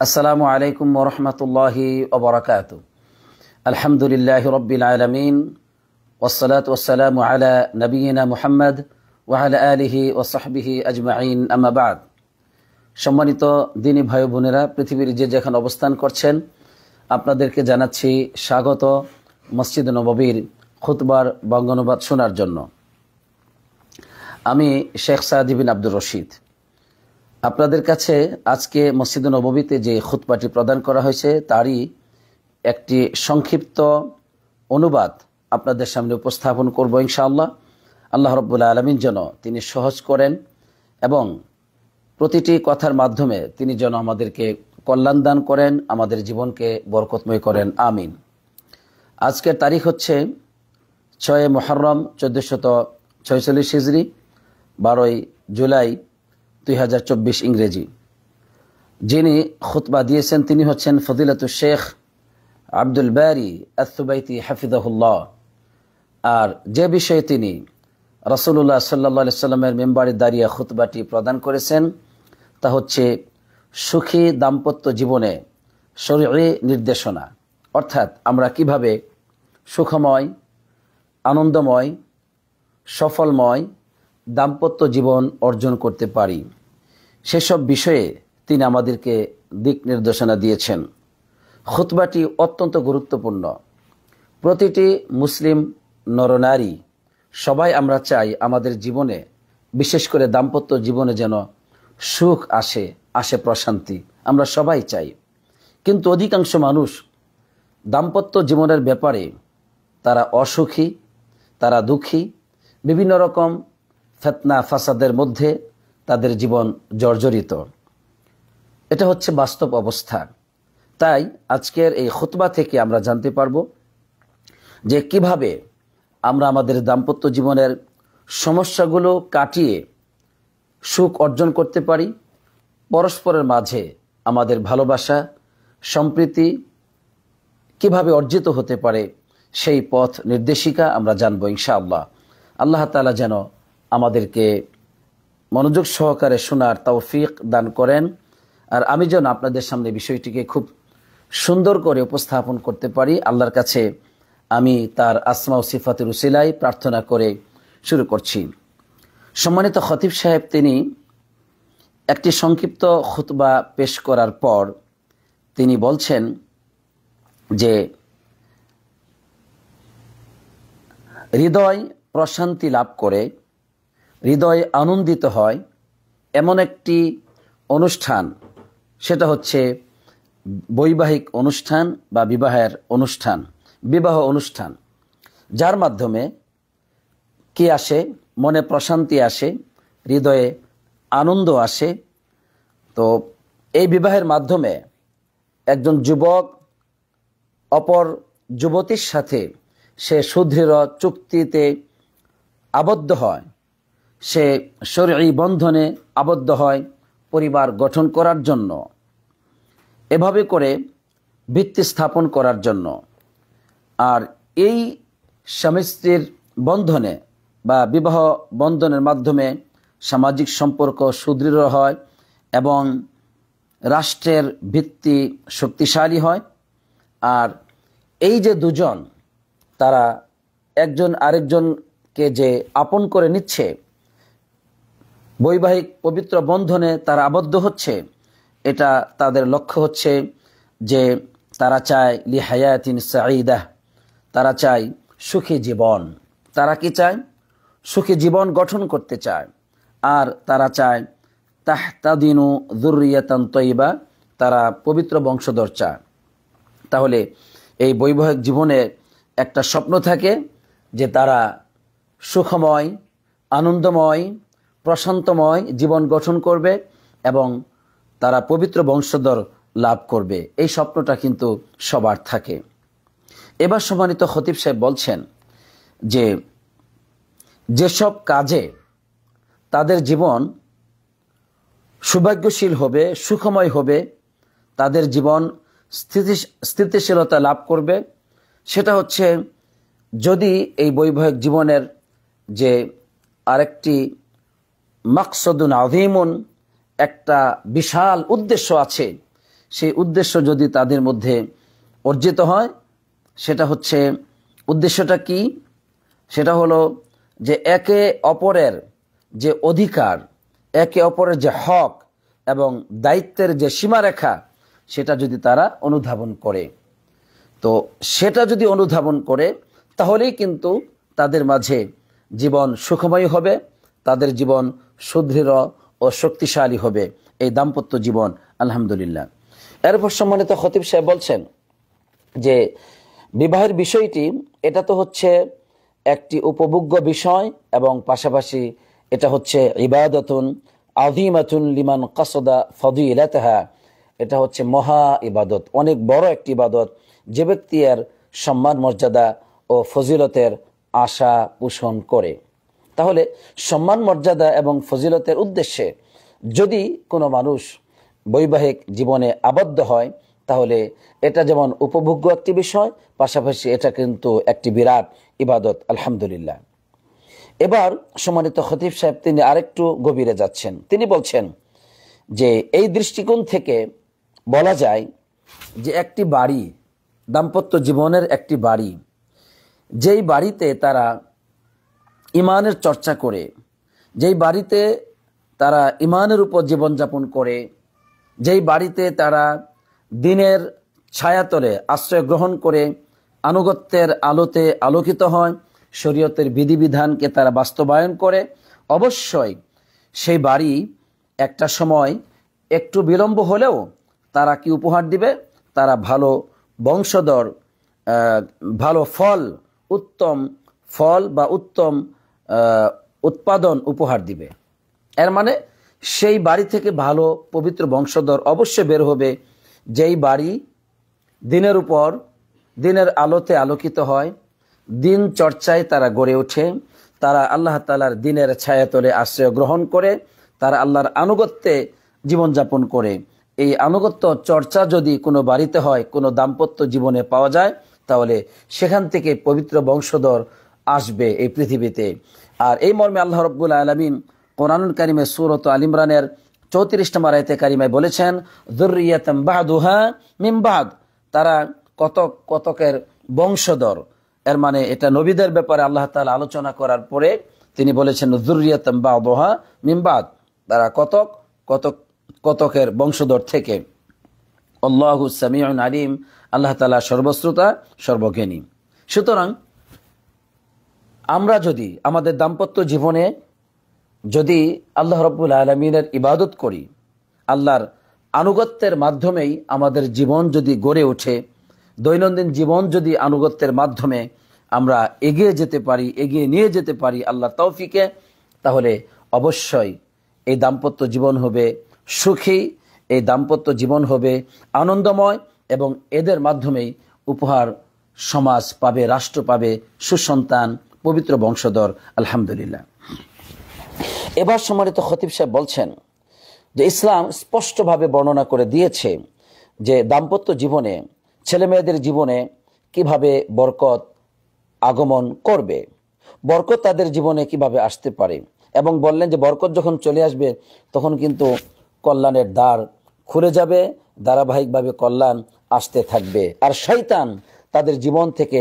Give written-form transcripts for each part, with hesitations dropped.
আসসালামু আলাইকুম ওয়া রাহমাতুল্লাহি ওয়া বারাকাতুহু। আলহামদুলিল্লাহি রাব্বিল আলামিন ওয়াসসালাতু ওয়াসসালামু আলা নবিয়িনা মুহাম্মদ ওয়া আলা আলিহি ওয়া সাহবিহি আজমাইন, আম্মা বা'দ। সম্মানিত দিনী ভাই বোনেরা, পৃথিবীর যে যেখানে অবস্থান করছেন, আপনাদেরকে জানাচ্ছি স্বাগত মসজিদ নববীর খুতবার বঙ্গানুবাদ শোনার জন্য। আমি শেখ সাঈদী বিন আব্দুর রশিদ। আপনাদের কাছে আজকে মসজিদ নববীতে যে খুতবাটি প্রদান করা হয়েছে তারই একটি সংক্ষিপ্ত অনুবাদ আপনাদের সামনে উপস্থাপন করব ইনশাআল্লাহ। আল্লাহ রাব্বুল আলামিন যেন তিনি সহজ করেন এবং প্রতিটি কথার মাধ্যমে তিনি যেন আমাদেরকে কল্যাণ দান করেন, আমাদের জীবনকে বরকতময় করেন, আমিন। আজকের তারিখ হচ্ছে 6 মুহররম 1446 হিজরি, 12 জুলাই 2024 ইংরেজি। যিনি খুতবা দিয়েছেন তিনি হচ্ছেন ফজিলাতুল শেখ আব্দুল বারী আস-সুবাইতি হাফিজাহুল্লাহ। আর যে বিষয়ে তিনি রাসূলুল্লাহ সাল্লাল্লাহু আলাইহি সাল্লামের মিম্বারে দাঁড়িয়ে খুতবাটি প্রদান করেছেন তা হচ্ছে সুখী দাম্পত্য জীবনে শরঈ নির্দেশনা, অর্থাৎ আমরা কিভাবে সুখময়, আনন্দময়, সফলময় দাম্পত্য জীবন অর্জন করতে পারি সেসব বিষয়ে তিনি আমাদেরকে দিক নির্দেশনা দিয়েছেন। খুতবাটি অত্যন্ত গুরুত্বপূর্ণ। প্রতিটি মুসলিম নরনারী সবাই আমরা চাই আমাদের জীবনে, বিশেষ করে দাম্পত্য জীবনে যেন সুখ আসে প্রশান্তি, আমরা সবাই চাই। কিন্তু অধিকাংশ মানুষ দাম্পত্য জীবনের ব্যাপারে তারা অসুখী, তারা দুঃখী, বিভিন্ন রকম ফিতনা ফাসাদের মধ্যে তাদের জীবন জর্জরিত। এটা হচ্ছে বাস্তব অবস্থা। তাই আজকের এই খুতবা থেকে আমরা জানতে পারব যে কিভাবে আমরা আমাদের দাম্পত্য জীবনের সমস্যাগুলো কাটিয়ে সুখ অর্জন করতে পারি, পরস্পরের মাঝে আমাদের ভালোবাসা সম্প্রীতি কিভাবে অর্জিত হতে পারে সেই পথ নির্দেশিকা আমরা জানব ইনশাআল্লাহ। আল্লাহ তাআলা যেন আমাদেরকে মনোযোগ সহকারে শোনার তৌফিক দান করেন, আর আমি যেন আপনাদের সামনে বিষয়টিকে খুব সুন্দর করে উপস্থাপন করতে পারি। আল্লাহর কাছে আমি তার আসমা ও সিফাতের উসিলায় প্রার্থনা করে শুরু করছি। সম্মানিত খতিব সাহেব তিনি একটি সংক্ষিপ্ত খুতবা পেশ করার পর তিনি বলছেন যে হৃদয় প্রশান্তি লাভ করে, হৃদয় আনন্দিত হয় এমন একটি অনুষ্ঠান, সেটা হচ্ছে বৈবাহিক অনুষ্ঠান বা বিবাহ অনুষ্ঠান, যার মাধ্যমে কি আসে, মনে প্রশান্তি আসে, হৃদয়ে আনন্দ আসে। তো এই বিবাহের মাধ্যমে একজন যুবক অপর যুবতীর সাথে সে সুদৃঢ় চুক্তিতে আবদ্ধ হয়, সে শরঈ বন্ধনে আবদ্ধ হয় পরিবার গঠন করার জন্য, এভাবে করে ভিত্তি স্থাপন করার জন্য। আর এই স্বামী স্ত্রীর বন্ধনে বা বিবাহ বন্ধনের মাধ্যমে সামাজিক সম্পর্ক সুদৃঢ় হয় এবং রাষ্ট্রের ভিত্তি শক্তিশালী হয়। আর এই যে দুজন তারা একজন আরেকজনকে যে আপন করে নিচ্ছে, বৈবাহিক পবিত্র বন্ধনে তারা আবদ্ধ হচ্ছে, এটা তাদের লক্ষ্য হচ্ছে যে তারা চায় লিহায়াতিন সাঈদাহ, তারা চায় সুখী জীবন। তারা কি চায়? সুখী জীবন গঠন করতে চায়। আর তারা চায় তাহতাদিনু যুররিয়াতান তাইয়্যিবা, তারা পবিত্র বংশধর চায়। তাহলে এই বৈবাহিক জীবনে একটা স্বপ্ন থাকে যে তারা সুখময়, আনন্দময়, প্রশান্তময় জীবন গঠন করবে এবং তারা পবিত্র বংশধর লাভ করবে। এই স্বপ্নটা কিন্তু সবার থাকে। এবার সম্মানিত খতিব সাহেব বলছেন যে যেসব কাজে তাদের জীবন সৌভাগ্যশীল হবে, সুখময় হবে, তাদের জীবন স্থিতিশীলতা লাভ করবে, সেটা হচ্ছে যদি এই বৈবাহিক জীবনের যে আরেকটি মাকসুদুন আযীমুন, একটা বিশাল উদ্দেশ্য আছে, সেই উদ্দেশ্য যদি তাদের মধ্যে অর্জিত হয়, সেটা হচ্ছে উদ্দেশ্যটা কি? সেটা হলো যে একে অপরের যে অধিকার, একে অপরের যে হক এবং দায়িত্বের যে সীমারেখা, সেটা যদি তারা অনুধাবন করে, তো সেটা যদি অনুধাবন করে তাহলেই কিন্তু তাদের মাঝে জীবন সুখময় হবে, তাদের জীবন সুদৃঢ় ও শক্তিশালী হবে, এই দাম্পত্য জীবন। আলহামদুলিল্লাহ। এরপর সম্মানিত খতিব সাহেব বলছেন যে বিবাহের বিষয়টি এটা তো হচ্ছে একটি উপভোগ্য বিষয় এবং পাশাপাশি এটা হচ্ছে ইবাদতুন আযীমাতুন লিমান কাসাদা ফাদিলাতাহা, এটা হচ্ছে মহা ইবাদত, অনেক বড় একটি ইবাদত, যে ব্যক্তি এর সম্মান মর্যাদা ও ফজিলতের আশা পোষণ করে। তাহলে সম্মান মর্যাদা এবং ফজিলতের উদ্দেশ্যে যদি কোনো মানুষ বৈবাহিক জীবনে আবদ্ধ হয়, তাহলে এটা যেমন উপভোগ্য একটি বিষয়, পাশাপাশি এটা কিন্তু একটি বিরাট ইবাদত। আলহামদুলিল্লাহ। এবার সম্মানিত খতিব সাহেব তিনি আরেকটু গভীরে যাচ্ছেন। তিনি বলছেন যে এই দৃষ্টিকোণ থেকে বলা যায় যে একটি বাড়ি, দাম্পত্য জীবনের একটি বাড়ি, যেই বাড়িতে তারা ইমানের চর্চা করে, যেই বাড়িতে তারা ইমানের উপর জীবনযাপন করে, যেই বাড়িতে তারা দিনের ছায়াতলে আশ্রয় গ্রহণ করে আনুগত্যের আলোতে আলোকিত হয়, শরীয়তের বিধিবিধানকে তারা বাস্তবায়ন করে, অবশ্যই সেই বাড়ি একটা সময় একটু বিলম্ব হলেও তারা কি উপহার দিবে? তারা ভালো বংশধর, ভালো ফল, উত্তম ফল বা উত্তম উৎপাদন উপহার দিবে। এর মানে সেই বাড়ি থেকে ভালো পবিত্র বংশধর অবশ্যই বের হবে, যেই বাড়ি দিনের উপর দিনের আলোতে আলোকিত হয়, দিন চর্চায় তারা গড়ে ওঠে, তারা আল্লাহ তাআলার দিনের ছায়াতলে আশ্রয় গ্রহণ করে, তারা আল্লাহর আনুগত্যে জীবনযাপন করে। এই আনুগত্য চর্চা যদি কোনো বাড়িতে হয়, কোনো দাম্পত্য জীবনে পাওয়া যায়, তাহলে সেখান থেকে পবিত্র বংশধর আসবে এই পৃথিবীতে। আর এই মর্মে আল্লাহ রাব্বুল আলামিন কোরআনুল কারীমে সূরাত আল ইমরানের 34 নম্বর আয়াতে কারিমায় বলেছেন, যুররিয়াতাম বা'দুহা মিন বা'দ, তারা কতকের বংশধর। এর মানে এটা নবীদের ব্যাপারে আল্লাহ তাআলা আলোচনা করার পরে তিনি বলেছেন যুররিয়াতাম বা'দুহা মিন বা'দ, তারা কতকের বংশধর থেকে। আল্লাহু সামিউন আলিম, আল্লাহ তাআলা সর্বশ্রোতা সর্বজ্ঞানী। সুতরাং আমরা যদি আমাদের দাম্পত্য জীবনে যদি আল্লাহ রাব্বুল আলামিনের ইবাদত করি, আল্লাহর আনুগত্যের মাধ্যমেই আমাদের জীবন যদি গড়ে ওঠে, দৈনন্দিন জীবন যদি আনুগত্যের মাধ্যমে আমরা এগিয়ে যেতে পারি, এগিয়ে নিয়ে যেতে পারি আল্লাহর তৌফিকে, তাহলে অবশ্যই এই দাম্পত্য জীবন হবে সুখী, এই দাম্পত্য জীবন হবে আনন্দময়, এবং এদের মাধ্যমেই উপহার সমাজ পাবে, রাষ্ট্র পাবে সুসন্তান, পবিত্র বংশধর। আলহামদুলিল্লাহ। এবার সম্মানিত খতিব সাহেব বলছেন যে ইসলাম স্পষ্টভাবে বর্ণনা করে দিয়েছে যে দাম্পত্য জীবনে, ছেলে মেয়েদের জীবনে কিভাবে বরকত আগমন করবে, বরকত তাদের জীবনে কিভাবে আসতে পারে, এবং বললেন যে বরকত যখন চলে আসবে তখন কিন্তু কল্যাণের দ্বার খুলে যাবে, ধারাবাহিকভাবে কল্যাণ আসতে থাকবে, আর শয়তান তাদের জীবন থেকে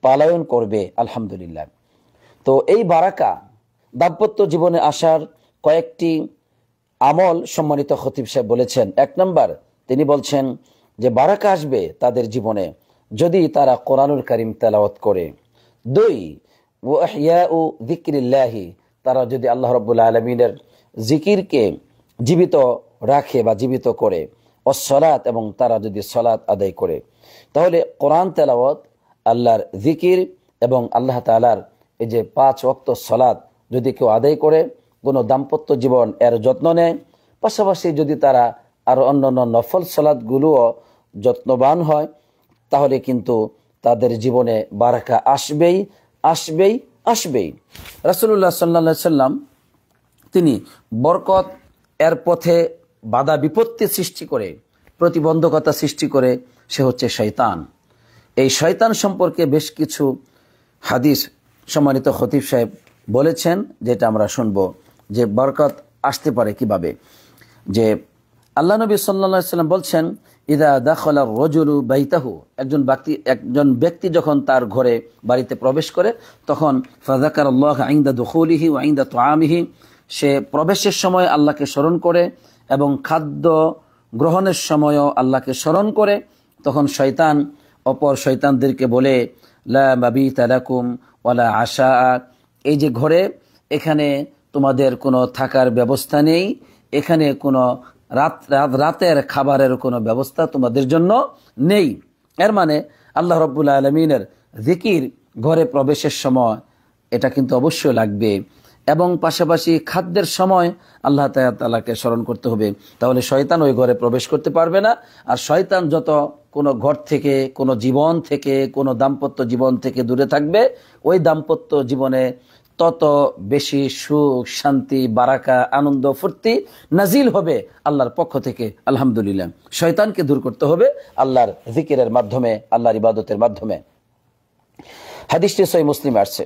পলায়ন করবে। আলহামদুলিল্লাহ। তো এই বারাকা দাম্পত্য জীবনে আসার কয়েকটি আমল সম্মানিত খতিব সাহেব বলেছেন। 1 নম্বর তিনি বলছেন যে বারাকা আসবে তাদের জীবনে যদি তারা কোরআনুল কারীম তেলাওয়াত করে। 2 ওয়া ইহয়াউ যিকরিল্লাহি, তারা যদি আল্লাহ রাব্বুল আলামিনের জিকিরকে জীবিত রাখে বা জীবিত করে। ওয়াসসালাত, এবং তারা যদি সালাত আদায় করে। তাহলে কোরআন তেলাওয়াত, আল্লাহর জিকির এবং আল্লাহ তাআলার এই যে 5 ওয়াক্ত সালাত যদি কেউ আদায় করে, কোনো দাম্পত্য জীবন এর যত্ন নেয়, পাশাপাশি যদি তারা আর অন্যান্য নফল সালাতগুলোও যত্নবান হয়, তাহলে কিন্তু তাদের জীবনে বারাকা আসবেই আসবেই আসবেই। রাসূলুল্লাহ সাল্লাল্লাহু আলাইহি সাল্লাম তিনি বরকত এর পথে বাধা বিপত্তি সৃষ্টি করে, প্রতিবন্ধকতা সৃষ্টি করে, সে হচ্ছে শয়তান। এই শয়তান সম্পর্কে বেশ কিছু হাদিস সম্মানিত খতিব সাহেব বলেছেন, যেটা আমরা শুনবো যে বরকত আসতে পারে কিভাবে। যে আল্লাহ নবী সাল্লাল্লাহু আলাইহি সাল্লাম বলছেন, ইদা দাখালা রাজুলু বাইতাহু, একজন ব্যক্তি যখন তার ঘরে বাড়িতে প্রবেশ করে তখন ফাযাকারাল্লাহ ইনদা দুখুলিহি ওয়া ইনদা তুআমিহি, সে প্রবেশের সময় আল্লাহকে স্মরণ করে এবং খাদ্য গ্রহণের সময়ও আল্লাহকে স্মরণ করে, তখন শয়তান অপর শয়তানদেরকে বলে লা মাবিতা লাকুম ওয়ালা আশা, এই যে ঘরে, এখানে তোমাদের কোনো থাকার ব্যবস্থা নেই, এখানে কোনো রাতের খাবারের কোনো ব্যবস্থা তোমাদের জন্য নেই। এর মানে আল্লাহ রাব্বুল আলামিনের জিকির ঘরে প্রবেশের সময় এটা কিন্তু অবশ্যই লাগবে, এবং পাশাপাশি খাদ্যের সময় আল্লাহ তাআলাকে স্মরণ করতে হবে। তাহলে শয়তান ওই ঘরে প্রবেশ করতে পারবে না। আর শয়তান যত কোনো ঘর থেকে, কোনো জীবন থেকে, কোনো দাম্পত্য জীবন থেকে দূরে থাকবে, ওই দাম্পত্য জীবনে তত বেশি সুখ, শান্তি, বারাকা, আনন্দ, ফুর্তি নাজিল হবে আল্লাহর পক্ষ থেকে। আলহামদুলিল্লাহ, শয়তানকে দূর করতে হবে আল্লাহর জিকিরের মাধ্যমে, আল্লাহর ইবাদতের মাধ্যমে। হাদিসটি সহিহ মুসলিমে আসছে।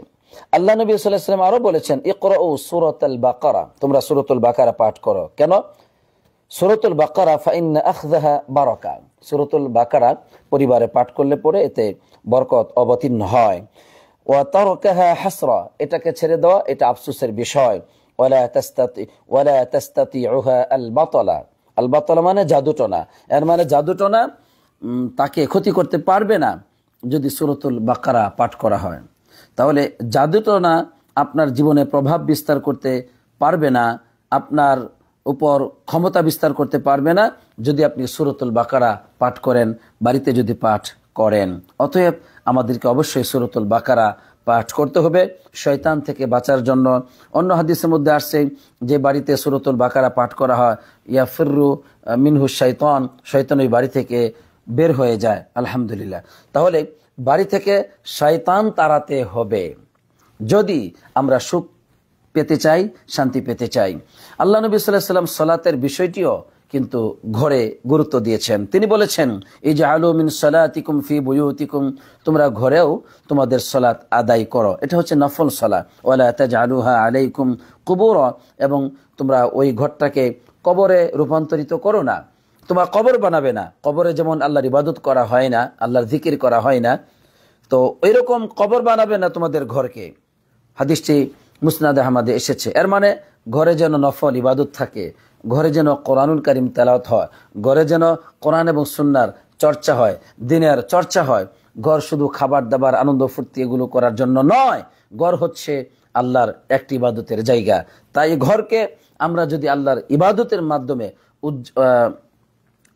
আল্লাহ নবী সাল্লাল্লাহু আলাইহি ওয়াসাল্লাম আরো বলেছেন, ইকরাউ সূরাতুল বাকারা, তোমরা সূরাতুল বাকারা পাঠ করো। কেন? সূরাতুল বাকারা ফাইন্না আখযাহা বারাকা, সূরাতুল বাকারা পরিবারে পাঠ করলে পরে এতে বরকত অবতীর্ণ হয়। ওয়া তারকাহা হাসরা, এটাকে ছেড়ে দেওয়া এটা আফসোসের বিষয়। ওয়ালা তাস্তাতিউহা আল বাতলা, আল বাতলা মানে জাদুটনা। এর মানে জাদুটনা তাকে ক্ষতি করতে পারবে না যদি সূরাতুল বাকারা পাঠ করা হয়। তাহলে জাদুটনা আপনার জীবনে প্রভাব বিস্তার করতে পারবে না, আপনার উপর ক্ষমতা বিস্তার করতে পারবে না যদি আপনি সূরাতুল বাকারা পাঠ করেন, বাড়িতে যদি পাঠ করেন। অতএব আমাদেরকে অবশ্যই সূরাতুল বাকারা পাঠ করতে হবে শয়তান থেকে বাঁচার জন্য। অন্য হাদিসের মধ্যে আসছে যে বাড়িতে সূরাতুল বাকারা পাঠ করা হয়, ইয়াফিরু মিনহু শাইতান, শয়তান ওই বাড়ি থেকে বের হয়ে যায়। আলহামদুলিল্লাহ, তাহলে বাড়ি থেকে শয়তান তাড়াতে হবে যদি আমরা সুখ পেতে চাই, শান্তি পেতে চাই। আল্লাহ নবী সাল্লাল্লাহু আলাইহি ওয়াসাল্লাম সালাতের বিষয়টিও কিন্তু ঘরে গুরুত্ব দিয়েছেন। তিনি বলেছেন, ইজআলু মিন সালাতিকুম ফি বুয়ুতিকুম, তোমরা ঘরেও তোমাদের সালাত আদায় করো, এটা হচ্ছে নফল সালাত। ওয়ালা তাজআলুহা আলাইকুম কুবুরা, এবং তোমরা ওই ঘরটাকে কবরে রূপান্তরিত করো না, তোমরা কবর বানাবে না। কবরে যেমন আল্লাহর ইবাদত করা হয় না, আল্লাহর জিকির করা হয় না, তো এরকম কবর বানাবে না তোমাদের ঘরকে। হাদিসটি মুসনাদ আহমদে এসেছে। এর মানে ঘরে যেন নফল ইবাদত থাকে, ঘরে যেন কোরআনুল কারীম তেলাওয়াত হয়, ঘরে যেন কোরআন এবং সুন্নাহর চর্চা হয়, দ্বীনের চর্চা হয়। ঘর শুধু খাবার দাবার, আনন্দ ফুর্তি এগুলো করার জন্য নয়, ঘর হচ্ছে আল্লাহর একটি ইবাদতের জায়গা। তাই ঘরকে আমরা যদি আল্লাহর ইবাদতের মাধ্যমে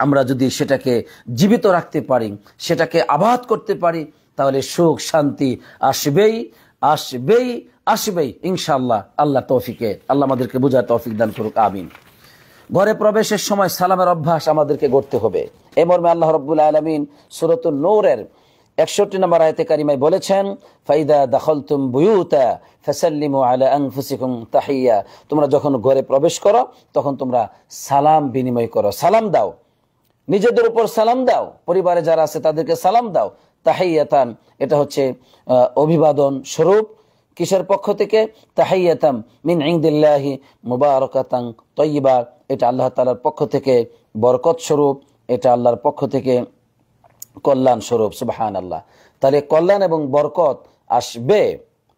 আমরা যদি সেটাকে জীবিত রাখতে পারি, সেটাকে আবাদ করতে পারি, তাহলে সুখ শান্তি আসবেই আসবেই আসবেই ইনশাআল্লাহ। আল্লাহ তৌফিকে, আল্লাহ আমাদেরকে বুঝার তৌফিক দান করুক, আমিন। ঘরে প্রবেশের সময় সালামের অভ্যাস আমাদেরকে গড়তে হবে। এই মর্মে আল্লাহ রাব্বুল আলামিন সূরাতুন নূরের 61 নম্বর আয়াতে কারিমায় বলেছেন, ফাইদা দাখালতুম বুয়ুতা ফাসাল্লিমু আলা আনফুসিকুম তাহিয়া, তোমরা যখন ঘরে প্রবেশ করো তখন তোমরা সালাম বিনিময় করো, সালাম দাও, নিজেদের উপর সালাম দাও, পরিবারে যারা আছে তাদেরকে সালাম দাও। তাহিয়াতান, এটা হচ্ছে অভিবাদন স্বরূপ। কিসের পক্ষ থেকে? তাহিয়াতাম মিন ইনদিল্লাহি মুবারাকাতান তাইয়্যিবা, এটা আল্লাহ তাআলার পক্ষ থেকে বরকত স্বরূপ, এটা আল্লাহর পক্ষ থেকে কল্যাণ স্বরূপ। সুবহানাল্লাহ। তাহলে কল্যাণ এবং বরকত আসবে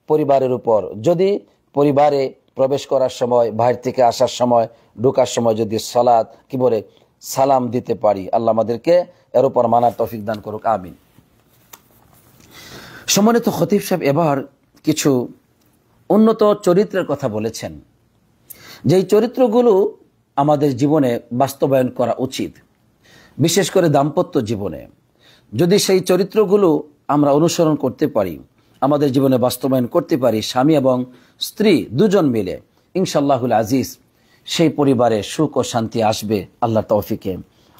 পরিবারের উপর যদি পরিবারে প্রবেশ করার সময়, বাইরে থেকে আসার সময়, ঢোকার সময় যদি সালাত কি বলে সালাম দিতে পারি। আল্লাহ আমাদেরকে এর উপর মানার তৌফিক দান করুক, আমিন। সম্মানিত খতিব সাহেব এবার কিছু উন্নত চরিত্রের কথা বলেছেন, যেই চরিত্রগুলো আমাদের জীবনে বাস্তবায়ন করা উচিত, বিশেষ করে দাম্পত্য জীবনে। যদি সেই চরিত্রগুলো আমরা অনুসরণ করতে পারি, আমাদের জীবনে বাস্তবায়ন করতে পারি, স্বামী এবং স্ত্রী দুজন মিলে, ইনশাআল্লাহুল আজিজ সেই পরিবারে সুখ ও শান্তি আসবে আল্লাহর তৌফিকে।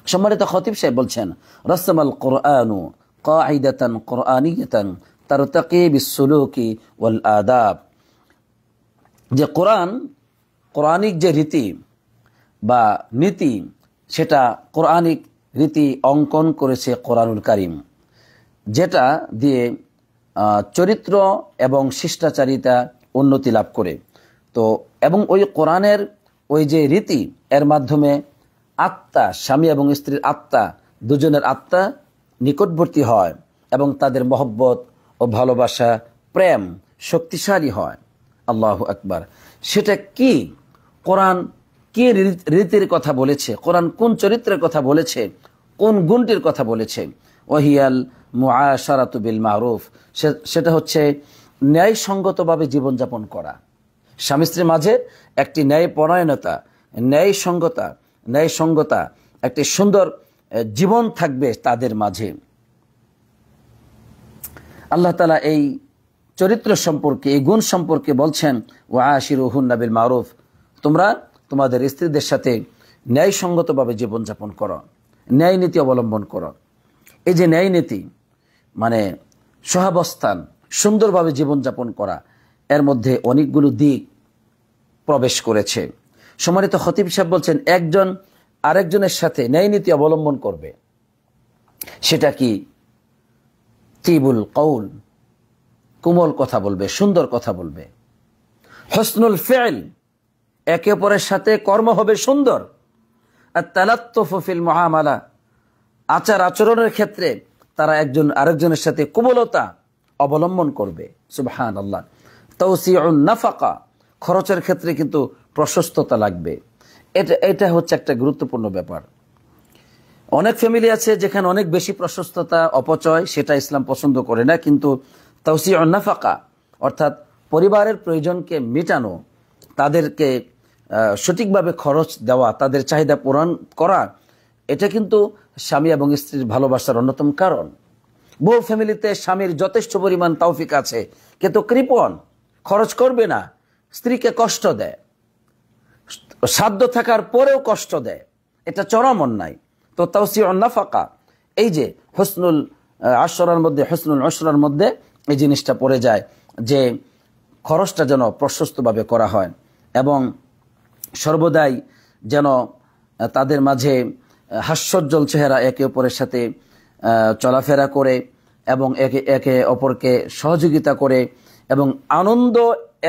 সম্মানিত খতিব সাহেব বলছেন, রাসমাল কুরআনু কাঈদাতান কুরআনিয়াতান তারতাকি বিসসুলুকি ওয়াল আদাব, যে কোরআনিক যে রীতি বা নীতি, সেটা কোরআনিক রীতি অঙ্কন করেছে কোরআনুল কারীম, যেটা দিয়ে চরিত্র এবং শিষ্টাচারিতা উন্নতি লাভ করে। তো এবং ওই কোরআনের ওই যে রীতি, এর মাধ্যমে আত্মা, স্বামী এবং স্ত্রীর আত্মা দুজনের আত্মা নিকটবর্তী হয় এবং তাদের মহব্বত ও ভালোবাসা প্রেম শক্তিশালী হয়। আল্লাহু আকবার। সেটা কি? কোরআন কি রীতির কথা বলেছে? কোরআন কোন চরিত্রের কথা বলেছে? কোন গুণটির কথা বলেছে? ওয়াহিয়াল মুআশারাতু বিল মারুফ, সেটা হচ্ছে ন্যায়সঙ্গতভাবে জীবনযাপন করা। স্বামী স্ত্রীর মাঝে একটি ন্যায়পরায়ণতা, ন্যায়সঙ্গতা, একটি সুন্দর জীবন থাকবে তাদের মাঝে। আল্লাহ তাআলা এই চরিত্র সম্পর্কে, এই গুণ সম্পর্কে বলছেন, ওয়াশিরুহুন্না বিল মারুফ, তোমরা তোমাদের স্ত্রীদের সাথে ন্যায়সঙ্গতভাবে জীবনযাপন করো, ন্যায় নীতি অবলম্বন করো। এই যে ন্যায় নীতি মানে সহাবস্থান, সুন্দরভাবে জীবনযাপন করা, এর মধ্যে অনেকগুলো দিক প্রবেশ করেছে। সম্মানিত খতিব সাহেব বলছেন, একজন আরেকজনের সাথে ন্যায় নীতি অবলম্বন করবে। সেটা কি? তিবুল কৌল, কোমল কথা বলবে, সুন্দর কথা বলবে। হসনুল ফিল, একে অপরের সাথে কর্ম হবে সুন্দর। আর তালাত্তুফু ফিল মুআমালা, আচার আচরণের ক্ষেত্রে তারা একজন আরেকজনের সাথে কোমলতা অবলম্বন করবে। সুবহানাল্লাহ। তাওসিউন নাফাকা, খরচের ক্ষেত্রে কিন্তু প্রশস্ততা লাগবে। এটা হচ্ছে একটা গুরুত্বপূর্ণ ব্যাপার। অনেক ফ্যামিলি আছে যেখানে অনেক বেশি প্রশস্ততা, অপচয়, সেটা ইসলাম পছন্দ করে না। কিন্তু তাওসিউন নাফাকা অর্থাৎ পরিবারের প্রয়োজনকে মেটানো, তাদেরকে সঠিকভাবে খরচ দেওয়া, তাদের চাহিদা পূরণ করা, এটা কিন্তু স্বামী এবং স্ত্রীর ভালোবাসার অন্যতম কারণ। বহু ফ্যামিলিতে স্বামীর যথেষ্ট পরিমাণ তৌফিক আছে, কিন্তু কৃপণ, খরচ করবে না, স্ত্রীকে কষ্ট দেয়, সাধ্য থাকার পরেও কষ্ট দেয়, এটা চরম অন্যায়। তো তাওসিউন নাফাকা, এই যে হসনুল আশরার মধ্যে, হসনুল উশরার মধ্যে এই জিনিসটা পড়ে যায় যে খরচটা যেন প্রশস্তভাবে করা হয় এবং সর্বদাই যেন তাদের মাঝে হাস্যোজ্জ্বল চেহারা, একে অপরের সাথে চলাফেরা করে এবং একে অপরকে সহযোগিতা করে এবং আনন্দ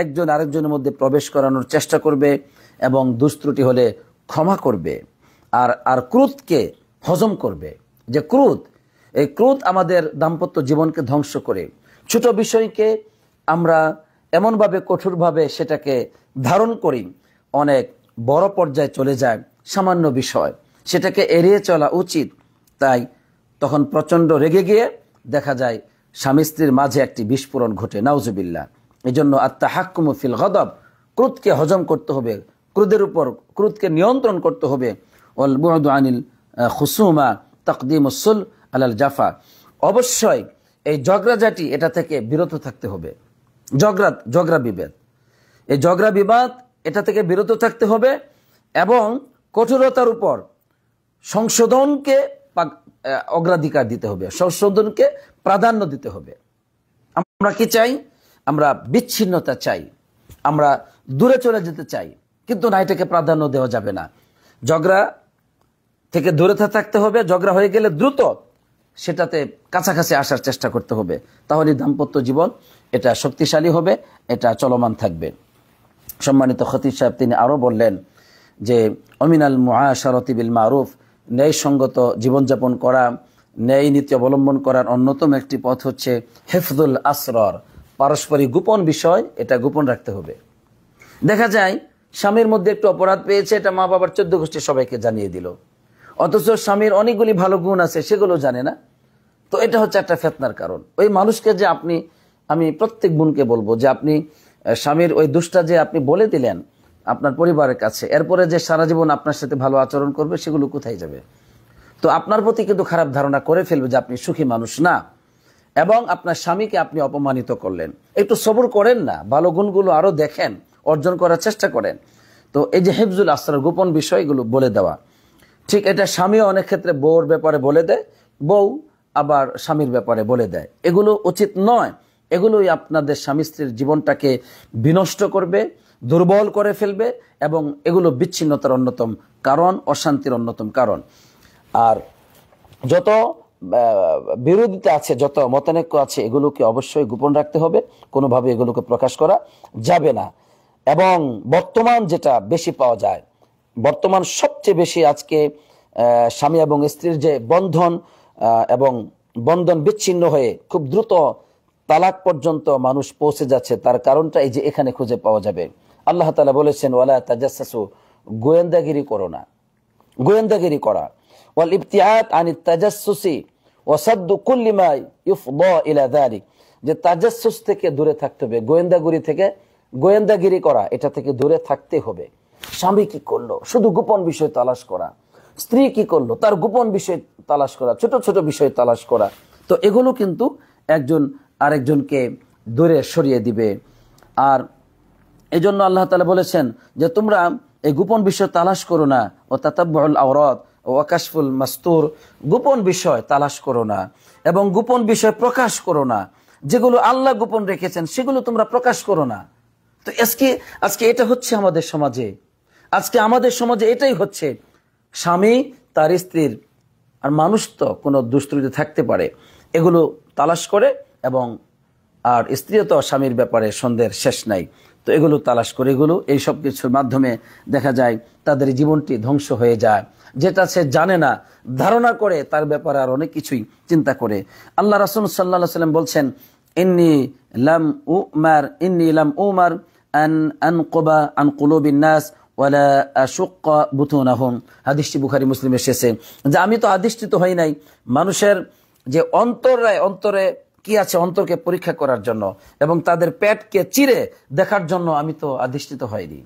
একজন আরেকজনের মধ্যে প্রবেশ করানোর চেষ্টা করবে এবং দুষ্ত্রুটি হলে ক্ষমা করবে। আর ক্রোধকে হজম করবে। যে ক্রোধ, এই ক্রোধ আমাদের দাম্পত্য জীবনকে ধ্বংস করে। ছোট বিষয়কে আমরা এমনভাবে কঠোরভাবে সেটাকে ধারণ করি, অনেক বড় পর্যায়ে চলে যায় সামান্য বিষয়, সেটাকে এড়িয়ে চলা উচিত। তাই তখন প্রচণ্ড রেগে গিয়ে দেখা যায় স্বামী স্ত্রীর মাঝে একটি বিস্ফোরণ ঘটে, নাউজুবিল্লাহ। এই জন্য আত-তাহাক্কুমু ফিল গদব, ক্রোধকে হজম করতে হবে, ক্রোধকে নিয়ন্ত্রণ করতে হবে। ওয়াল বু'দু আনিল খুসুমা তাকদিমুস সুলহ আলাল জাফা, অবশ্যই এই ঝগড়াঝাটি এটা থেকে বিরত থাকতে হবে। ঝগড়া বিবাদ, এই ঝগড়া বিবাদ এটা থেকে বিরত থাকতে হবে এবং কঠোরতার উপর সংশোধনকে অগ্রাধিকার দিতে হবে, সংশোধনকে প্রাধান্য দিতে হবে। আমরা কি চাই? আমরা বিচ্ছিন্নতা চাই, আমরা দূরে চলে যেতে চাই, কিন্তু না, এটাকে প্রাধান্য দেওয়া যাবে না। ঝগড়া থেকে দূরে থাকতে হবে। ঝগড়া হয়ে গেলে দ্রুত সেটাতে কাছাকাছি আসার চেষ্টা করতে হবে, তাহলে দাম্পত্য জীবন এটা শক্তিশালী হবে, এটা চলমান থাকবে। সম্মানিত খতিব সাহেব তিনি আরও বললেন যে অমিনাল মুআশারাতি বিল মারুফ, ন্যায়সঙ্গত জীবনযাপন করা, ন্যায় নীতি অবলম্বন করার অন্যতম একটি পথ হচ্ছে হিফজুল আসরার, পারস্পরিক গোপন বিষয় এটা গোপন রাখতে হবে। দেখা যায় স্বামীর মধ্যে একটু অপরাধ পেয়েছে, এটা মা বাবার 14 গোষ্ঠী সবাইকে জানিয়ে দিল, অথচ স্বামীর অনেকগুলি ভালো গুণ আছে সেগুলো জানে না। তো এটা হচ্ছে একটা ফিতনার কারণ। ওই মানুষকে যে আমি প্রত্যেক বোনকে বলবো যে আপনি স্বামীর ওই দোষটা যে আপনি বলে দিলেন আপনার পরিবারের কাছে, এরপরে যে সারা জীবন আপনার সাথে ভালো আচরণ করবে সেগুলো কোথায় যাবে? তো আপনার প্রতি কিন্তু খারাপ ধারণা করে ফেলবে যে আপনি সুখী মানুষ না, এবং আপনার স্বামীকে আপনি অপমানিত করলেন। একটু সবর করেন না, ভালো গুণগুলো আরো দেখেন, অর্জন করার চেষ্টা করেন। তো এই যে হিফজুল আসরার, গোপন বিষয়গুলো বলে দেওয়া, ঠিক এটা স্বামীও অনেক ক্ষেত্রে বউর ব্যাপারে বলে দেয়, বউ আবার স্বামীর ব্যাপারে বলে দেয়। এগুলো উচিত নয়। এগুলোই আপনাদের স্বামী স্ত্রীর জীবনটাকে বিনষ্ট করবে, দুর্বল করে ফেলবে এবং এগুলো বিচ্ছিন্নতার অন্যতম কারণ, অশান্তির অন্যতম কারণ। আর যত বিরোধিতা আছে, যত মতানৈক্য আছে, এগুলোকে অবশ্যই গোপন রাখতে হবে, কোনোভাবে এগুলোকে প্রকাশ করা যাবে না। এবং বর্তমান যেটা বেশি পাওয়া যায়, বর্তমান সবচেয়ে বেশি আজকে স্বামী এবং স্ত্রীর যে বন্ধন এবং বন্ধন বিচ্ছিন্ন হয়ে খুব দ্রুত তালাক পর্যন্ত মানুষ পৌঁছে যাচ্ছে, তার কারণটা এই যে এখানে খুঁজে পাওয়া যাবে। আল্লাহ তাআলা বলেছেন, ওয়ালা তাজাসসু, গোয়েন্দাগিরি করো না। গোয়েন্দাগিরি করা, ওয়াল ইবতিআদ আনিত তাজাসসুসি ওয়া সাদ্দু কুল্লি মা ইউফদা ইলা যালিক, যে তাজাসসুস থেকে দূরে থাকতে হবে, গোয়েন্দাগিরি করা, এটা থেকে দূরে থাকতে হবে। স্বামী কি করলো, শুধু গোপন বিষয় তালাশ করা, স্ত্রী কি করলো, তার গোপন বিষয় তালাশ করা, ছোট ছোট বিষয় তালাশ করা, তো এগুলো কিন্তু একজন আরেকজনকে দূরে সরিয়ে দিবে। আর এই জন্য আল্লাহ তাআলা বলেছেন যে তোমরা এই গোপন বিষয় তালাশ করো না, ও তাতাব্বুল আওরাত ও ওয়াকাশফুল মাস্তুর, গোপন বিষয় তালাশ করো না এবং গোপন বিষয় প্রকাশ করো না, যেগুলো আল্লাহ গোপন রেখেছেন সেগুলো তোমরা প্রকাশ করো না। তো আজকে এটা হচ্ছে আমাদের সমাজে, আমাদের সমাজে এটাই হচ্ছে, স্বামী তার স্ত্রীর, আর মানুষ তো কোনো দুষ্কৃতি থাকতে পারে, এগুলো তালাশ করে, এবং আর স্ত্রীও তো স্বামীর ব্যাপারে সন্দেহের শেষ নাই, তো এগুলো তালাশ করে, এগুলো এই সব কিছুর মাধ্যমে দেখা যায় তাদের জীবনটি ধ্বংস হয়ে যায়। যেটা সে জানে না, ধারণা করে, তার ব্যাপারে আর অনেক কিছুই চিন্তা করে। আল্লাহ রাসূল সাল্লাল্লাহু আলাইহি ওয়াসাল্লাম বলছেন, ইন্নী লাম উমার আন আনকুবা আন কুলুবিন নাস ওয়ালা আশুক্কা বুতুনাহুম। হাদিসটি বুখারী মুসলিমে এসেছে যে আমি তো আদিষ্টিত হই নাই মানুষের যে অন্তরে কি আছে, অন্তরকে পরীক্ষা করার জন্য এবং তাদের পেটকে চিরে দেখার জন্য আমি তো আদিষ্টিত হয়নি।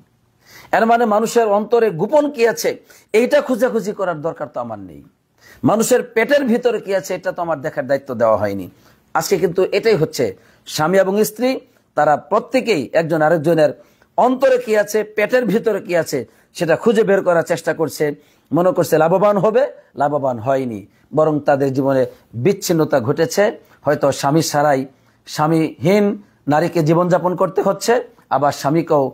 এর মানে মানুষের অন্তরে গোপন কি আছে এইটা খোঁজাখুঁজি করার দরকার তো আমার নেই। মানুষের পেটের ভিতরে কি আছে এটা তো আমার দেখার দায়িত্ব দেওয়া হয়নি। আজকে কিন্তু এটাই হচ্ছে, স্বামী এবং স্ত্রী তারা প্রত্যেকেই একজন আরেকজনের অন্তরে কি আছে, পেটের ভিতরে কি আছে সেটা খুঁজে বের করার চেষ্টা করছে, মনে করছে লাভবান হবে, লাভবান হয়নি, বরং তাদের জীবনে বিচ্ছিন্নতা ঘটেছে। হয়তো স্বামী ছাড়াই স্বামীহীন নারীকে জীবনযাপন করতে হচ্ছে, আবার স্বামীকেও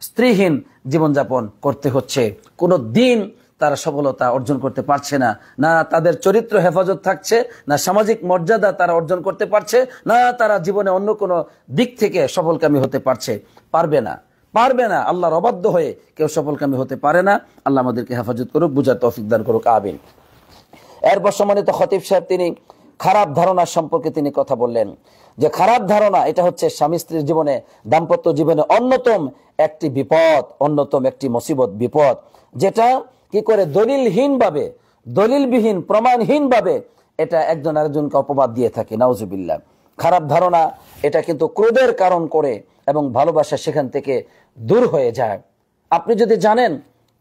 স্ত্রীহীন জীবনযাপন করতে হচ্ছে। কোনো দিন তারা সফলতা অর্জন করতে পারছে না, না তাদের চরিত্র হেফাজত থাকছে, না সামাজিক মর্যাদা তারা অর্জন করতে পারছে, না তারা জীবনে অন্য কোনো দিক থেকে সফলকামী হতে পারবে না। আল্লাহর অবাধ্য হয়ে কেউ সফলকামী হতে পারে না। আল্লাহ আমাদেরকে হেফাজত করুক, বুঝার তৌফিক দান করুক, আমিন। এরপর সম্মানিত খতিব সাহেব তিনি খারাপ ধারণা সম্পর্কে তিনি কথা বললেন, যে খারাপ ধারণা এটা হচ্ছে স্বামী স্ত্রীর জীবনে, দাম্পত্য জীবনে অন্যতম একটি বিপদ, অন্যতম একটি মুসিবত, বিপদ, যেটা কি করে দলিলবিহীন প্রমাণহীন ভাবে এটা একজন আরেকজনকে অপবাদ দিয়ে থাকে, নাউজুবিল্লাহ। খারাপ ধারণা এটা কিন্তু ক্রোধের কারণ করে এবং ভালোবাসা সেখান থেকে দূর হয়ে যায়। আপনি যদি জানেন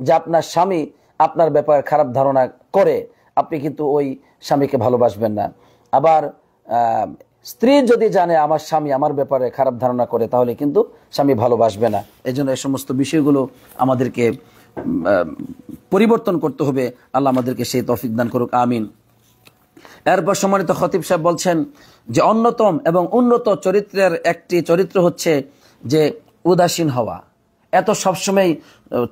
যে আপনার স্বামী আপনার ব্যাপারে খারাপ ধারণা করে, আপনি কিন্তু ওই স্বামীকে ভালোবাসবেন না। আবার স্ত্রী যদি জানে আমার স্বামী আমার ব্যাপারে খারাপ ধারণা করে, তাহলে কিন্তু স্বামী ভালোবাসবে না। এই জন্য এই সমস্ত বিষয়গুলো আমাদেরকে পরিবর্তন করতে হবে। আল্লাহ আমাদেরকে সেই তৌফিক দান করুক, আমিন। এরপর সম্মানিত খতিব সাহেব বলছেন যে অন্যতম এবং উন্নত চরিত্রের একটি চরিত্র হচ্ছে যে উদাসীন হওয়া। এত সবসময়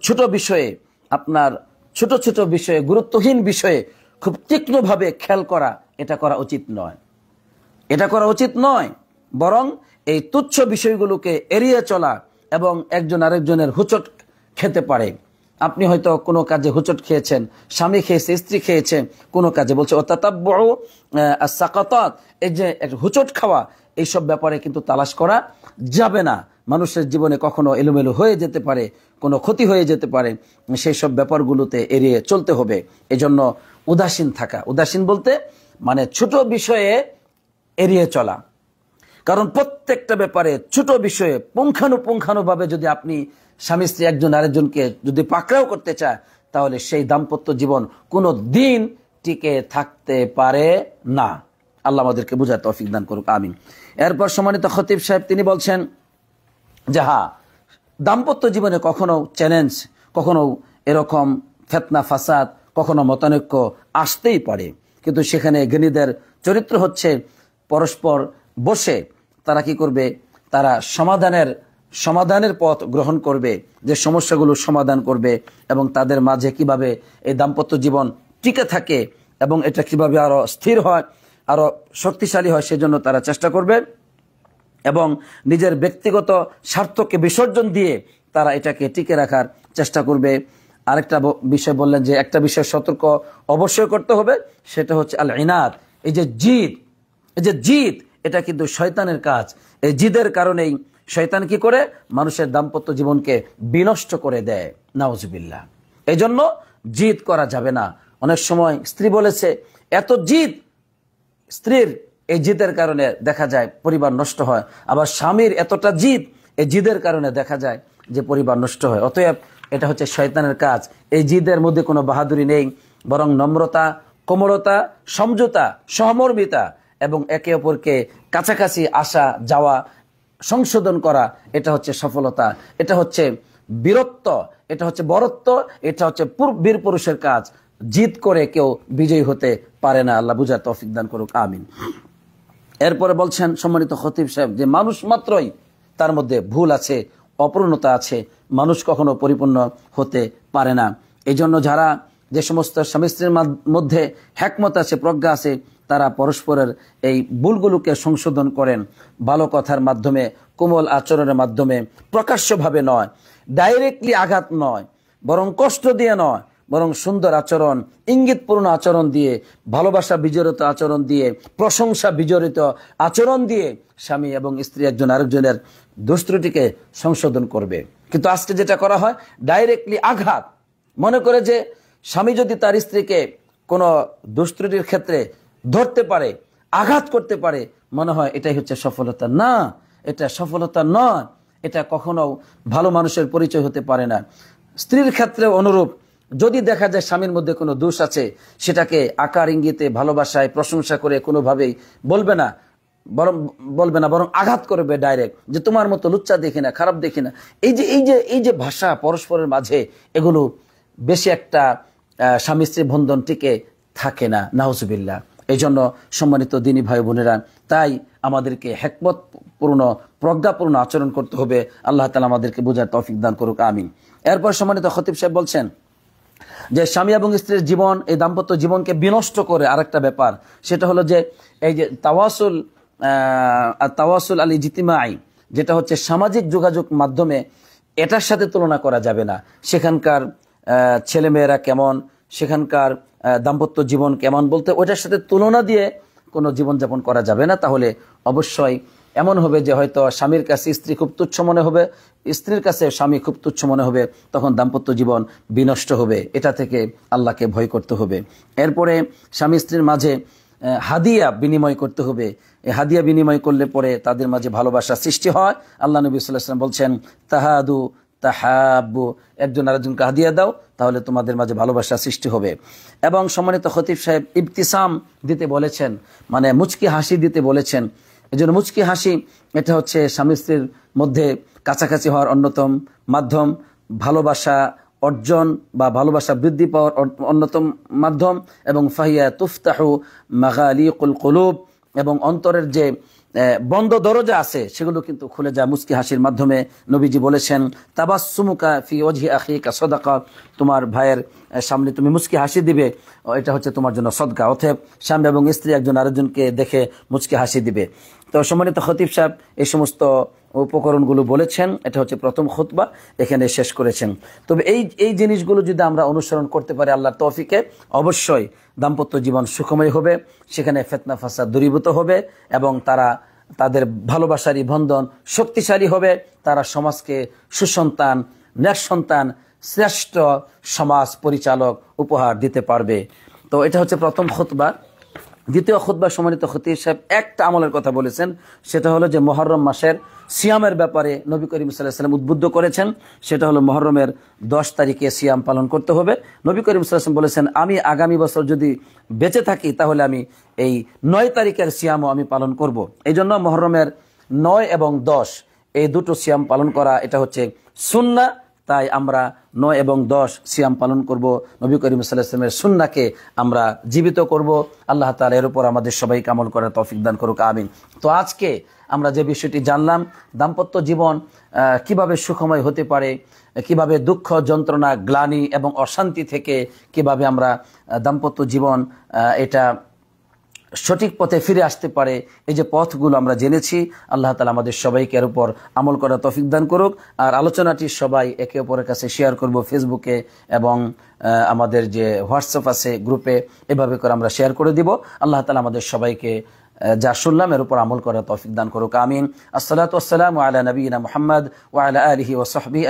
ছোট বিষয়ে, আপনার ছোট ছোট বিষয়ে, গুরুত্বহীন বিষয়ে খুব তীক্ষ্ণভাবে খেয়াল করা, এটা করা উচিত নয়। বরং এই তুচ্ছ বিষয়গুলোকে এড়িয়ে চলা এবং একজন আরেকজনের হুচট খেতে পারে। আপনি হয়তো কোনো কাজে হুচট খেয়েছেন, স্বামী খেয়েছে, স্ত্রী খেয়েছে, কোনো কাজে বলছে ও তাতাব্বু আস-সাকাতাত, এই যে হুচট খাওয়া, এইসব ব্যাপারে কিন্তু তালাশ করা যাবে না। মানুষের জীবনে কখনো এলোমেলো হয়ে যেতে পারে, কোনো ক্ষতি হয়ে যেতে পারে, সেই সব ব্যাপারগুলোতে এড়িয়ে চলতে হবে। এজন্য উদাসীন থাকা, উদাসীন বলতে মানে ছোট বিষয়ে এড়িয়ে চলা। কারণ প্রত্যেকটা ব্যাপারে ছোট বিষয়ে পুঙ্খানুপুঙ্খানুভাবে যদি আপনি স্বামী স্ত্রী একজন আরেকজনকে যদি পাকড়াও করতে চায়, তাহলে সেই দাম্পত্য জীবন কোনো দিন টিকে থাকতে পারে না। আল্লাহ আমাদেরকে বুঝার তৌফিক দান করুক, আমিন। এরপর সম্মানিত খতিব সাহেব তিনি বলছেন যে হ্যাঁ, দাম্পত্য জীবনে কখনো চ্যালেঞ্জ, কখনো এরকম ফিতনা ফাসাদ, কখনো মতানৈক্য আসতেই পারে, কিন্তু সেখানে জ্ঞানীদের চরিত্র হচ্ছে পরস্পর বসে তারা কি করবে, তারা সমাধানের পথ গ্রহণ করবে, যে সমস্যাগুলো সমাধান করবে এবং তাদের মাঝে কিভাবে এই দাম্পত্য জীবন টিকে থাকে এবং এটা কিভাবে আরো স্থির হয়, আরো শক্তিশালী হয়, সেজন্য তারা চেষ্টা করবে এবং নিজের ব্যক্তিগত স্বার্থকে বিসর্জন দিয়ে তারা এটাকে টিকে রাখার চেষ্টা করবে। আরেকটা বিষয় বললেন যে একটা বিষয় সতর্ক অবশ্যই করতে হবে, সেটা হচ্ছে আল ইনাদ। এই যে জিদ, এটা কিন্তু শয়তানের কাজ। এই জিদের কারণেই শয়তান কি করে, মানুষের দাম্পত্য জীবনকে বিনষ্ট করে দেয়, নাউজুবিল্লাহ। এই জন্য জিদ করা যাবে না। অনেক সময় স্ত্রী বলেছে, এত জিদ, স্ত্রীর এই জিদের কারণে দেখা যায় পরিবার নষ্ট হয়। আবার স্বামীর এতটা জিদ, এই জিদের কারণে দেখা যায় যে পরিবার নষ্ট হয়। অতএব এটা হচ্ছে শয়তানের কাজ। এই জিদের মধ্যে কোনো বাহাদুরি নেই, বরং নম্রতা, কোমলতা, সমঝোতা, সহমর্মিতা এবং একে অপরকে কাছাকাছি আসা যাওয়া, সংশোধন করা, এটা হচ্ছে সফলতা, এটা হচ্ছে বীরত্ব, এটা হচ্ছে বরত্ব, এটা হচ্ছে বীর পুরুষের কাজ। জিদ করে কেউ বিজয়ী হতে পারে না। আল্লাহ বুঝার তৌফিক দান করুক, আমিন। এরপরে বলছেন সম্মানিত খতিব সাহেব যে মানুষ মাত্রই তার মধ্যে ভুল আছে, অপূর্ণতা আছে, মানুষ কখনো পরিপূর্ণ হতে পারে না। এই জন্য যারা, যে সমস্ত স্বামী স্ত্রীর মধ্যে হিকমত আছে, প্রজ্ঞা আছে, তারা পরস্পরের এই ভুলগুলোকে সংশোধন করেন ভালো কথার মাধ্যমে, কোমল আচরণের মাধ্যমে, প্রকাশ্যভাবে নয়, ডাইরেক্টলি আঘাত নয়, বরং কষ্ট দিয়ে নয়, বরং সুন্দর আচরণ, ইঙ্গিতপূর্ণ আচরণ দিয়ে, ভালোবাসা বিজড়িত আচরণ দিয়ে, প্রশংসা বিজড়িত আচরণ দিয়ে স্বামী এবং স্ত্রী একজন আরেকজনের দোষ ত্রুটিকে সংশোধন করবে। কিন্তু আজকে যেটা করা হয়, ডাইরেক্টলি আঘাত। মনে করে যে স্বামী যদি তার স্ত্রীকে কোনো দোষ ত্রুটির ক্ষেত্রে ধরতে পারে, আঘাত করতে পারে, মনে হয় এটাই হচ্ছে সফলতা। না, এটা সফলতা নয়, এটা কখনো ভালো মানুষের পরিচয় হতে পারে না। স্ত্রীর ক্ষেত্রে অনুরূপ, যদি দেখা যায় স্বামীর মধ্যে কোনো দোষ আছে, সেটাকে আকার ইঙ্গিতে, ভালোবাসায়, প্রশংসা করে কোনোভাবেই বলবে না, বরং আঘাত করবে ডাইরেক্ট, যে তোমার মতো লুচ্চা দেখি না, খারাপ দেখি না। এই যে ভাষা পরস্পরের মাঝে, এগুলো বেশি একটা স্বামী স্ত্রী বন্ধন টিকে থাকে না, নাউজুবিল্লাহ। এই জন্য সম্মানিত দিনী ভাই বোনেরা, তাই আমাদেরকে হিকমতপূর্ণ, প্রজ্ঞাপূর্ণ আচরণ করতে হবে। আল্লাহ তাআলা আমাদেরকে বোঝার তৌফিক দান করুক, আমিন। এরপর সম্মানিত খতিব সাহেব বলছেন যে স্বামী এবং স্ত্রীর জীবন, এই দাম্পত্য জীবনকে বিনষ্ট করে আরেকটা ব্যাপার, সেটা হলো যে এই যে তাওয়াসুল আল ইজতিমাই, যেটা হচ্ছে সামাজিক যোগাযোগ মাধ্যমে, এটার সাথে তুলনা করা যাবে না। সেখানকার ছেলেমেয়েরা কেমন, সেখানকার দাম্পত্য জীবন কেমন, বলতে ওইটার সাথে তুলনা দিয়ে কোনো জীবনযাপন করা যাবে না। তাহলে অবশ্যই এমন হবে যে হয়তো স্বামীর কাছে স্ত্রী খুব তুচ্ছ মনে হবে, স্ত্রীর কাছে স্বামী খুব তুচ্ছ মনে হবে, তখন দাম্পত্য জীবন বিনষ্ট হবে। এটা থেকে আল্লাহকে ভয় করতে হবে। এরপরে স্বামী স্ত্রীর মাঝে হাদিয়া বিনিময় করতে হবে। এই হাদিয়া বিনিময় করলে পরে তাদের মাঝে ভালোবাসা সৃষ্টি হয়। আল্লাহ নবী সাল্লাল্লাহু আলাইহি ওয়াসাল্লাম বলছেন, তাহাদু তাহাব্বু, একজন আরেকজনকে হাদিয়া দাও, তাহলে তোমাদের মাঝে ভালোবাসা সৃষ্টি হবে। এবং সম্মানিত খতিব সাহেব ইবতিসাম দিতে বলেছেন, মানে মুচকি হাসি দিতে বলেছেন। এই জন্য মুচকি হাসি, এটা হচ্ছে স্বামী স্ত্রীর মধ্যে কাছাকাছি হওয়ার অন্যতম মাধ্যম, ভালোবাসা অর্জন বা ভালোবাসা বৃদ্ধি পাওয়ার অন্যতম মাধ্যম। এবং ফাহিয়া তুফতাহু মাগালিকুল কুলুব, এবং অন্তরের যে বন্ধ দরজা আছে সেগুলো কিন্তু খুলে যায় মুচকি হাসির মাধ্যমে। নবীজি বলেছেন, তাবাসসুমুকা ফি ওয়াজহি আখিকা সাদাকা, তোমার ভাইয়ের সামনে তুমি মুচকি হাসি দিবে, এটা হচ্ছে তোমার জন্য সদকা। অতএব স্বামী এবং স্ত্রী একজন আরেকজনকে দেখে মুচকি হাসি দিবে। তো সম্মানিত খতিব সাহেব এই সমস্ত উপকরণগুলো বলেছেন। এটা হচ্ছে প্রথম খুতবা, এখানে শেষ করেছেন। তবে এই জিনিসগুলো যদি আমরা অনুসরণ করতে পারি আল্লাহর তৌফিকে, অবশ্যই দাম্পত্য জীবন সুখময় হবে, সেখানে ফিতনা ফাসাদ দূরীভূত হবে এবং তাদের ভালোবাসারই বন্ধন শক্তিশালী হবে। তারা সমাজকে সুসন্তান, নেক সন্তান, শ্রেষ্ঠ সমাজ পরিচালক উপহার দিতে পারবে। তো এটা হচ্ছে প্রথম খুতবা। দ্বিতীয় খুতবা সম্মানিত খতিব সাহেব একটা আমলের কথা বলেছেন, সেটা হলো যে মুহররম মাসের সিয়ামের ব্যাপারে নবী করিম সাল্লাল্লাহু আলাইহি ওয়াসাল্লাম উদ্বুদ্ধ করেছেন। সেটা হলো মুহররমের 10 তারিখে সিয়াম পালন করতে হবে। নবী করিম সাল্লাল্লাহু আলাইহি ওয়াসাল্লাম বলেছেন, আমি আগামী বছর যদি বেঁচে থাকি তাহলে আমি এই 9 তারিখের সিয়ামও আমি পালন করব। এই জন্য মুহররমের 9 এবং 10 এই দুটো সিয়াম পালন করা, এটা হচ্ছে সুন্নাহ। তাই আমরা 9 এবং 10 সিয়াম পালন করব। নবী করিম সাল্লাল্লাহু আলাইহি ওয়াসাল্লামের সুন্নাহকে আমরা জীবিত করব। আল্লাহ তাআলা এর উপর আমাদের সবাইকে আমল করার তৌফিক দান করুক, আমিন। তো আজকে আমরা যে বিষয়টি জানলাম, দাম্পত্য জীবন কিভাবে সুখময় হতে পারে, কিভাবে দুঃখ, যন্ত্রণা, গ্লানি এবং অশান্তি থেকে কিভাবে আমরা দাম্পত্য জীবন এটা সঠিক পথে ফিরে আসতে পারে। এই যে পথগুলো আমরা জেনেছি, আল্লাহ তাআলা আমাদের সবাইকে এর উপর আমল করার তৌফিক দান করুক। আর আলোচনাটি সবাই একে অপরের কাছে শেয়ার করব ফেসবুকে এবং আমাদের যে হোয়াটসঅ্যাপ আছে গ্রুপে, এভাবে করে আমরা শেয়ার করে দিব। আল্লাহ তাআলা আমাদের সবাইকে যা শুনলাম এর উপর আমল করার তৌফিক দান করুক। আমিন। আসসালাতু ওয়াসসালামু আলা নবিয়িনা মুহাম্মদ ওয়া আলা আলিহি ওয়া সাহবিহি